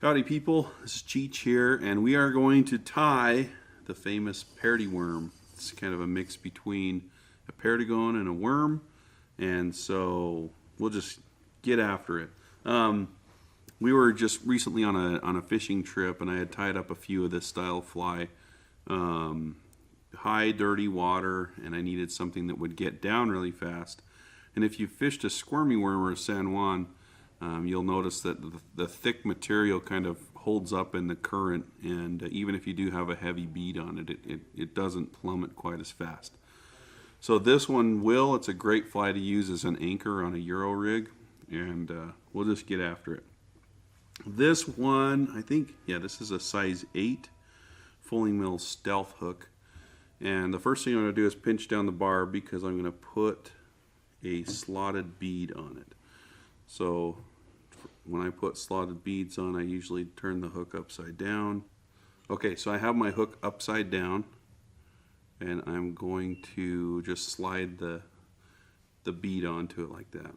Howdy people, this is Cheech here, and we are going to tie the famous Perdi-Worm. It's kind of a mix between a Perdigon and a worm, and so we'll just get after it. We were just recently on a fishing trip, and I had tied up a few of this style fly. High dirty water, and I needed something that would get down really fast. And if you fished a squirmy worm or a San Juan, you'll notice that the thick material kind of holds up in the current, and even if you do have a heavy bead on it, it doesn't plummet quite as fast. So this one will. It's a great fly to use as an anchor on a Euro rig, and we'll just get after it. This one, I think, yeah, this is a size 8 fulling mill stealth hook. And the first thing I'm going to do is pinch down the barb because I'm going to put a slotted bead on it. So when I put slotted beads on, I usually turn the hook upside down. Okay, so I have my hook upside down, and I'm going to just slide the bead onto it like that.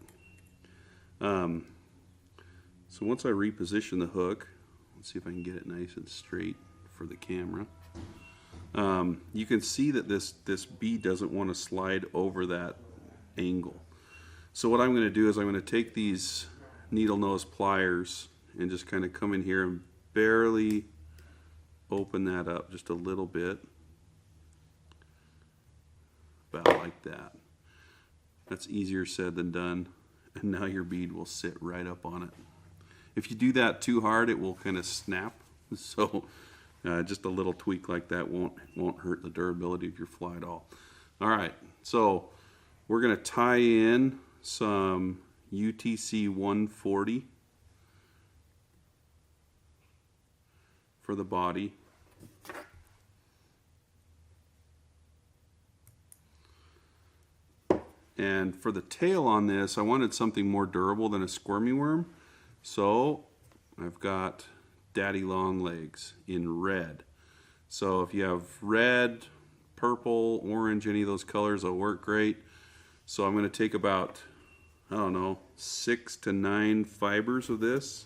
So once I reposition the hook, let's see if I can get it nice and straight for the camera. You can see that this bead doesn't want to slide over that angle. So what I'm going to do is I'm going to take these needle nose pliers and just kind of come in here and barely open that up just a little bit, about like that. That's easier said than done, and now your bead will sit right up on it. If you do that too hard, it will kind of snap. So just a little tweak like that won't hurt the durability of your fly at all. All right, so we're going to tie in some UTC 140 for the body. And for the tail on this, I wanted something more durable than a squirmy worm. So I've got daddy long legs in red. So if you have red, purple, orange, any of those colors will work great. So I'm going to take about, I don't know, 6 to 9 fibers of this.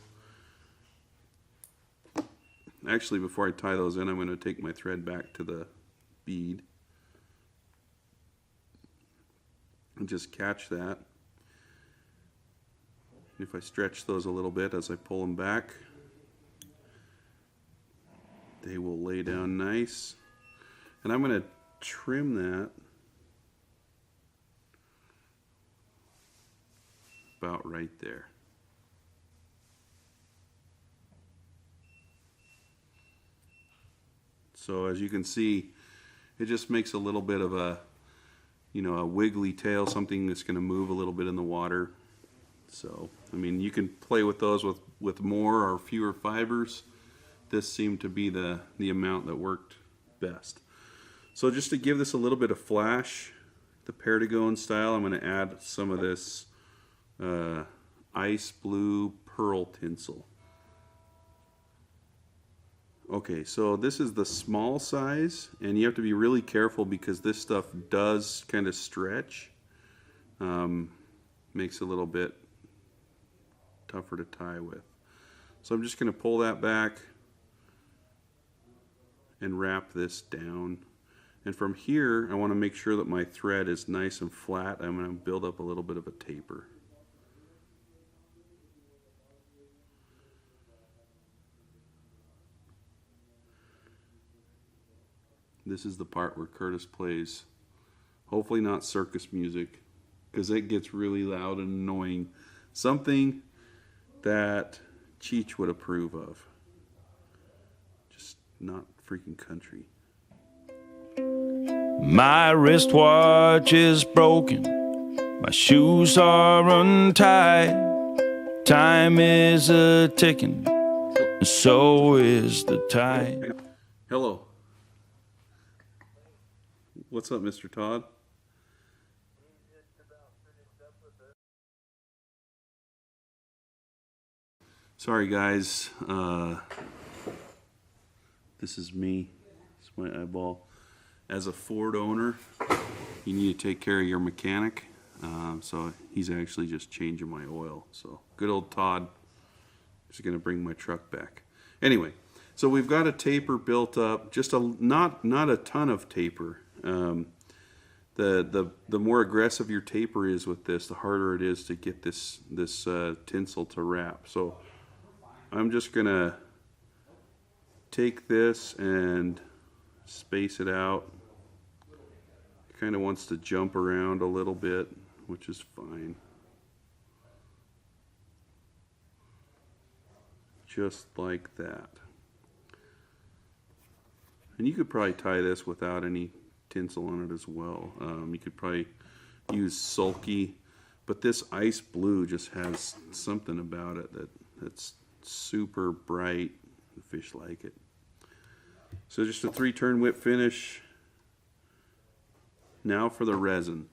Actually, before I tie those in, I'm going to take my thread back to the bead and just catch that. If I stretch those a little bit as I pull them back, they will lay down nice. And I'm going to trim that about right there. So as you can see, it just makes a little bit of a, a wiggly tail, something that's going to move a little bit in the water. So, I mean, you can play with those with more or fewer fibers. This seemed to be the amount that worked best. So just to give this a little bit of flash, the Perdigon style, I'm going to add some of this ice blue pearl tinsel. Okay, so this is the small size, and you have to be really careful because this stuff does kind of stretch. Makes it a little bit tougher to tie with. So I'm just going to pull that back and wrap this down. And from here, I want to make sure that my thread is nice and flat. I'm going to build up a little bit of a taper. This is the part where Curtis plays, hopefully not circus music, because it gets really loud and annoying. Something that Cheech would approve of. Just not freaking country. My wristwatch is broken, my shoes are untied, time is a-ticking, so is the tide. Hello. What's up, Mr. Todd? Sorry guys, this is me. It's my eyeball. As a Ford owner, you need to take care of your mechanic. So he's actually just changing my oil. So good old Todd is going to bring my truck back. Anyway, so we've got a taper built up, just not a ton of taper. The more aggressive your taper is with this, the harder it is to get this tinsel to wrap. So I'm just gonna take this and space it out. It kind of wants to jump around a little bit, which is fine. Just like that. And you could probably tie this without any tinsel on it as well. You could probably use sulky, but this ice blue just has something about it that's super bright. The fish like it. So just a 3-turn whip finish. Now for the resin.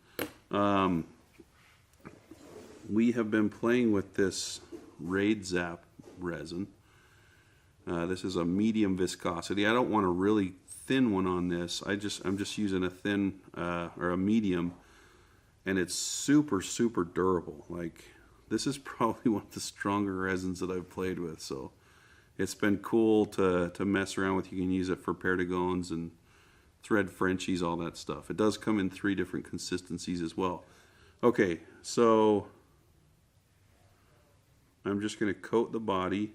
We have been playing with this Raid Zap resin. This is a medium viscosity. I don't want a really thin one on this. I'm just using a thin or a medium, and it's super durable. Like, this is probably one of the stronger resins that I've played with. So it's been cool to mess around with. You can use it for Perdigons and thread Frenchies, all that stuff. It does come in 3 different consistencies as well. Okay, so I'm just going to coat the body.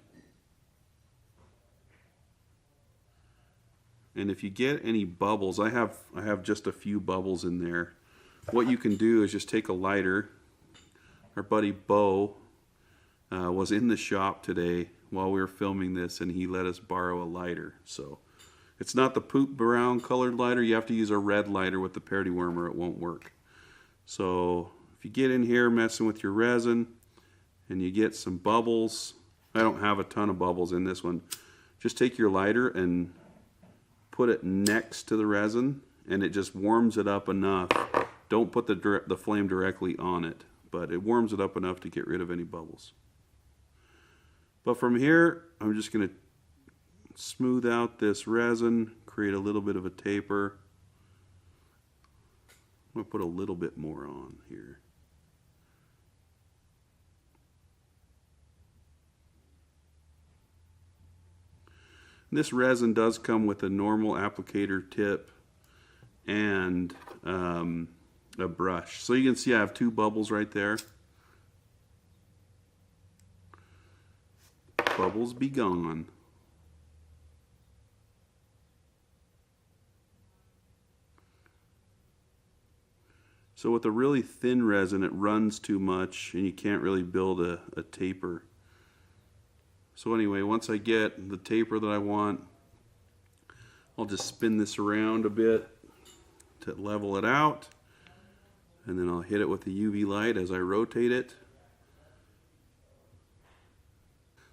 And if you get any bubbles, I have just a few bubbles in there. What you can do is just take a lighter. Our buddy Bo was in the shop today while we were filming this, and he let us borrow a lighter. So it's not the poop brown colored lighter. You have to use a red lighter with the Perdi-Worm or it won't work. So if you get in here messing with your resin and you get some bubbles, I don't have a ton of bubbles in this one, just take your lighter and put it next to the resin and it just warms it up enough. Don't put the flame directly on it, but it warms it up enough to get rid of any bubbles. But from here, I'm just going to smooth out this resin, create a little bit of a taper. I'm going to put a little bit more on here. This resin does come with a normal applicator tip and a brush. So you can see I have 2 bubbles right there. Bubbles be gone. So with a really thin resin, it runs too much and you can't really build a taper. So anyway, once I get the taper that I want, I'll just spin this around a bit to level it out. And then I'll hit it with the UV light as I rotate it.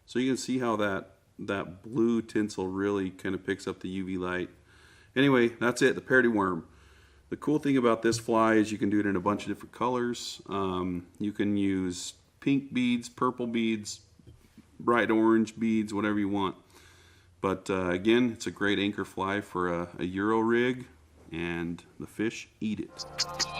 So you can see how that blue tinsel really kind of picks up the UV light. Anyway, that's it, the Perdi-Worm. The cool thing about this fly is you can do it in a bunch of different colors. You can use pink beads, purple beads, bright orange beads, whatever you want. But again, it's a great anchor fly for a Euro rig, and the fish eat it.